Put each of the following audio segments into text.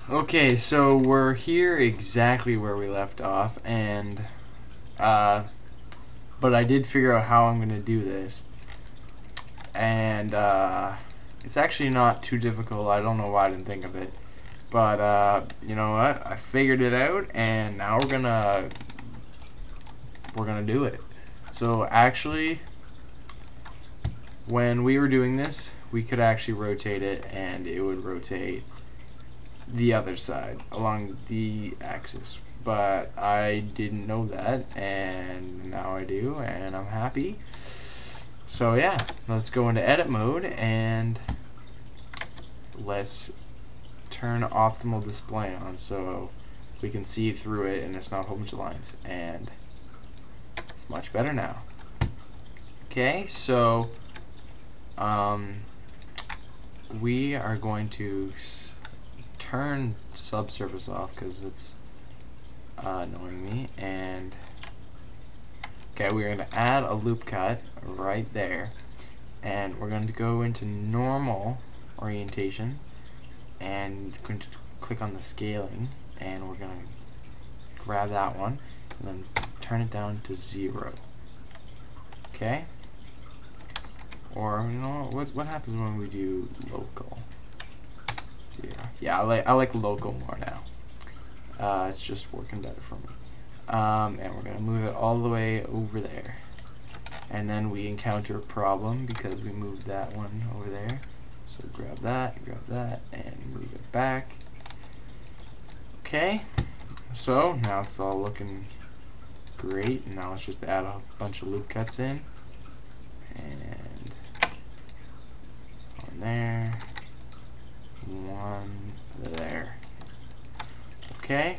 Okay, so we're here exactly where we left off, and but I did figure out how I'm gonna do this, and it's actually not too difficult. I don't know why I didn't think of it, but you know what? I figured it out, and now we're gonna do it. So actually, when we were doing this, we could actually rotate it, and it would rotate the other side along the axis, but I didn't know that, and now I do, and I'm happy. So yeah, let's go into edit mode and let's turn optimal display on so we can see through it and there's not a whole bunch of lines, and it's much better now. Okay, so we are going to turn subsurface off because it's annoying me, and okay, we're going to add a loop cut right there, and we're going to go into normal orientation and going to click on the scaling, and we're going to grab that one and then turn it down to 0. Okay, or you know what happens when we do local 0? Yeah, I like local more now. It's just working better for me. And we're going to move it all the way over there. And then we encounter a problem because we moved that one over there. So grab that, and move it back. Okay, so now it's all looking great. Now let's just add a bunch of loop cuts in. And one there, one there. Okay,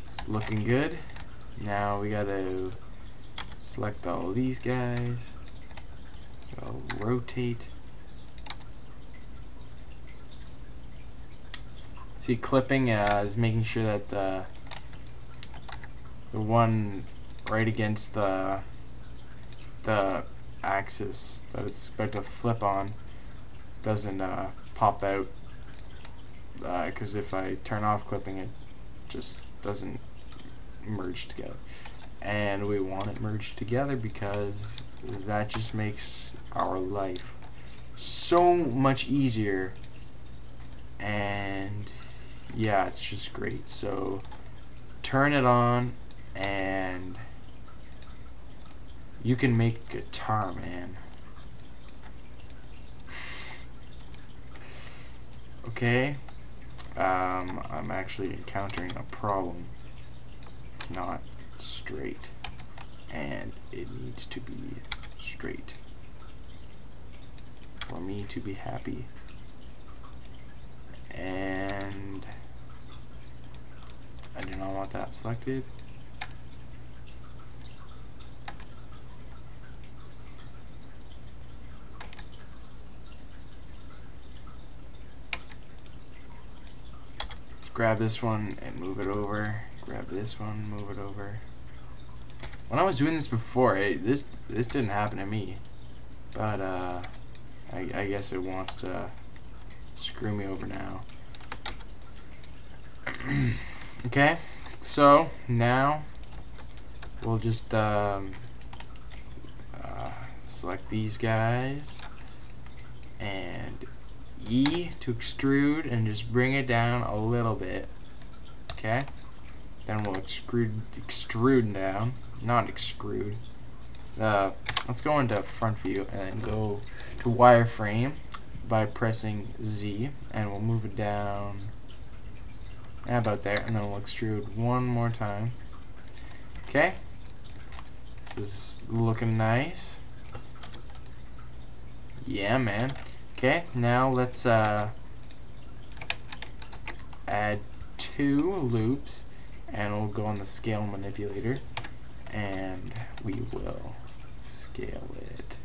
it's looking good. Now we gotta select all these guys. I'll rotate. See, clipping is making sure that the one right against the axis that it's about to flip on doesn't pop out, because if I turn off clipping, it just doesn't merge together, and we want it merged together because that just makes our life so much easier, and yeah, it's just great. So turn it on and you can make guitar, man. Okay, I'm actually encountering a problem. It's not straight, and it needs to be straight for me to be happy. And I do not want that selected. Let's grab this one and move it over. Grab this one, move it over. When I was doing this before, this didn't happen to me, but I guess it wants to screw me over now. Okay, so now we'll just select these guys and E to extrude and just bring it down a little bit. Okay, then we'll extrude down, not extrude. Let's go into front view and then go to wireframe by pressing Z, and we'll move it down about there, and then we'll extrude one more time. Okay, this is looking nice. Yeah, man. Okay, now let's add 2 loops, and we'll go on the scale manipulator, and we will scale it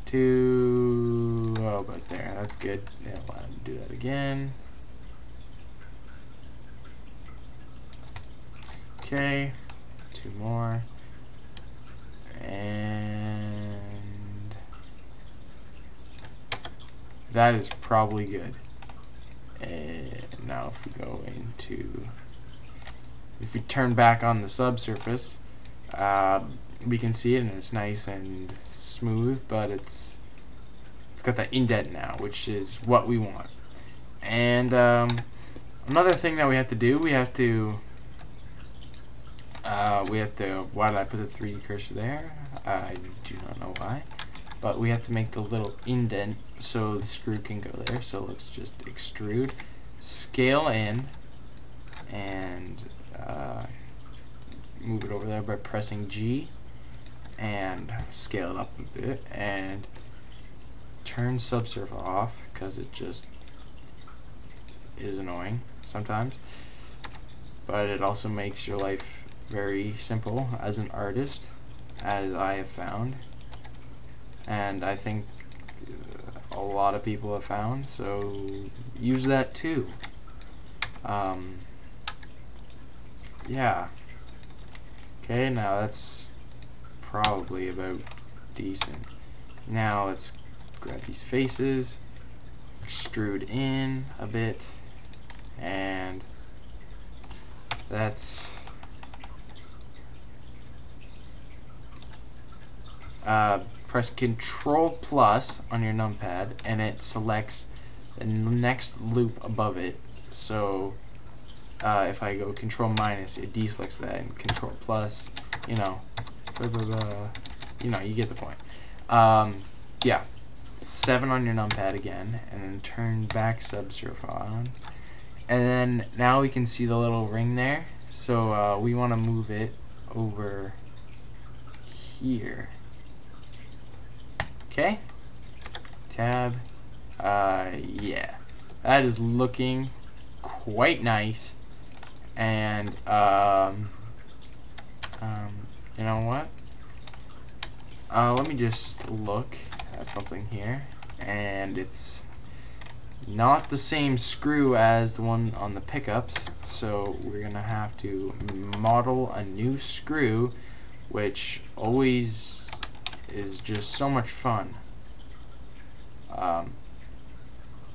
to about there. That's good. Yeah, we'll do that again. Okay, 2 more, and that is probably good. And now if we go into, if we turn back on the subsurface, we can see it and it's nice and smooth, but it's got that indent now, which is what we want. And another thing that we have to do, we have to, why did I put the 3D cursor there? I do not know why. But we have to make the little indent so the screw can go there. So let's just extrude, scale in, and move it over there by pressing G, and scale it up a bit, and turn subsurf off because it just is annoying sometimes. But it also makes your life very simple as an artist, as I have found. And I think a lot of people have found, so use that too. Yeah. Okay, now that's probably about decent. Now let's grab these faces, extrude in a bit, and that's press Control plus on your numpad and it selects the next loop above it. So if I go Control minus, it deselects that, and Control plus, you know, blah, blah, blah, you know, you get the point. Yeah, 7 on your numpad again, and then turn back subsurf on, and then now we can see the little ring there. So we want to move it over here. Okay, tab, yeah, that is looking quite nice. And you know what, let me just look at something here, and it's not the same screw as the one on the pickups, so we're gonna have to model a new screw, which always is just so much fun.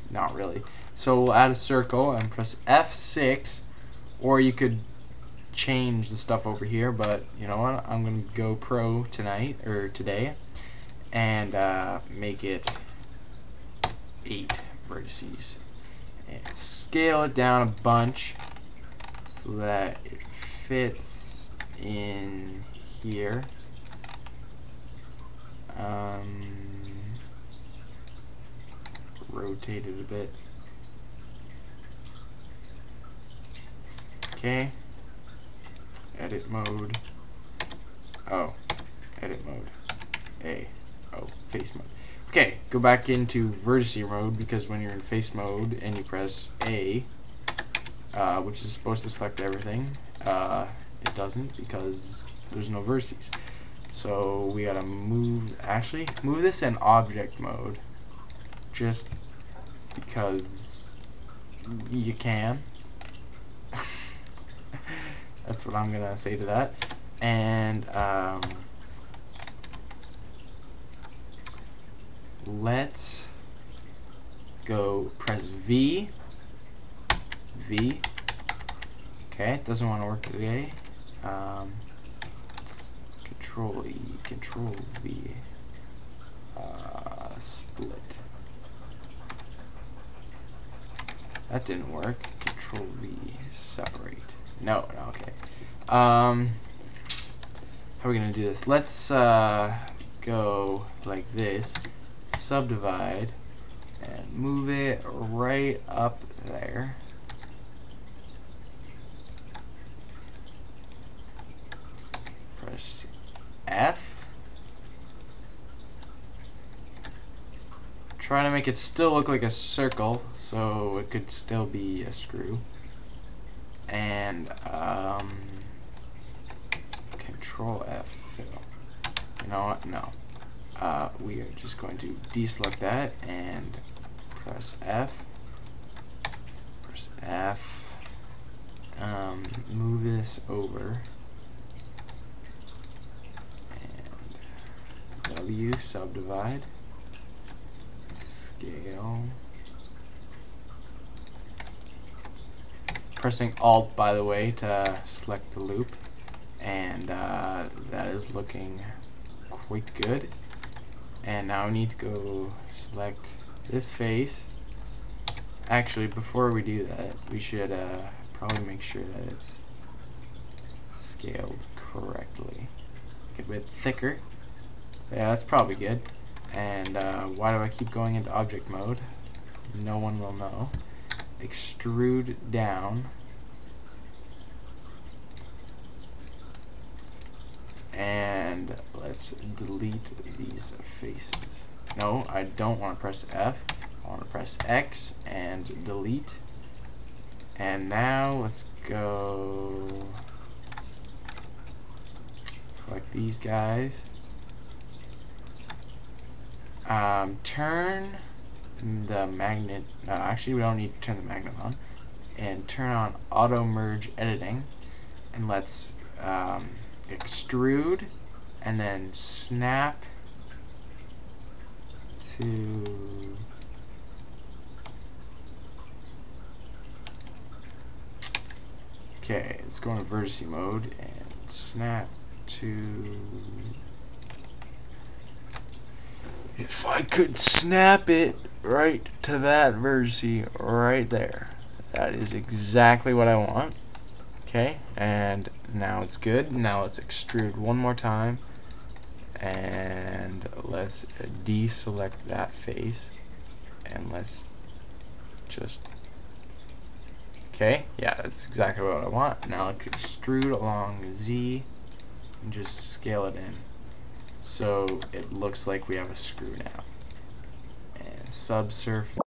Not really. So we'll add a circle and press F6, or you could change the stuff over here, but you know what, I'm gonna go pro tonight, or today, and make it 8 vertices, and scale it down a bunch so that it fits in here. Rotate it a bit. Okay. Edit mode. Oh, edit mode. Face mode. Okay, go back into vertice mode, because when you're in face mode and you press A, which is supposed to select everything, it doesn't, because there's no vertices. So we gotta move this in object mode, just because you can. That's what I'm gonna say to that. And let's go press V. Okay, it doesn't want to work today. Control E, Control V, split. That didn't work. Control V, separate. No, okay. How are we gonna do this? Let's go like this, subdivide, and move it right up there. Press F. Try to make it still look like a circle, so it could still be a screw. And Control F fill. You know what? No. We are just going to deselect that and press F. Press F. Move this over. And W, subdivide. scale. Pressing Alt, by the way, to select the loop, and that is looking quite good. And now I need to go select this face. Actually, before we do that, we should probably make sure that it's scaled correctly. Get a bit thicker. Yeah, that's probably good. And why do I keep going into object mode? No one will know. Extrude down. And let's delete these faces. No, I don't want to press F. I want to press X and delete. And now let's go select these guys. Turn the magnet. Actually, we don't need to turn the magnet on. And turn on auto merge editing. And let's extrude and then snap to okay, let's go into vertice mode and snap to, if I could snap it right to that vertice right there, that is exactly what I want. Okay, and now it's good. Now let's extrude one more time, and let's deselect that face, and let's just, okay, yeah, that's exactly what I want. Now let's extrude along Z and just scale it in so it looks like we have a screw now. And subsurface.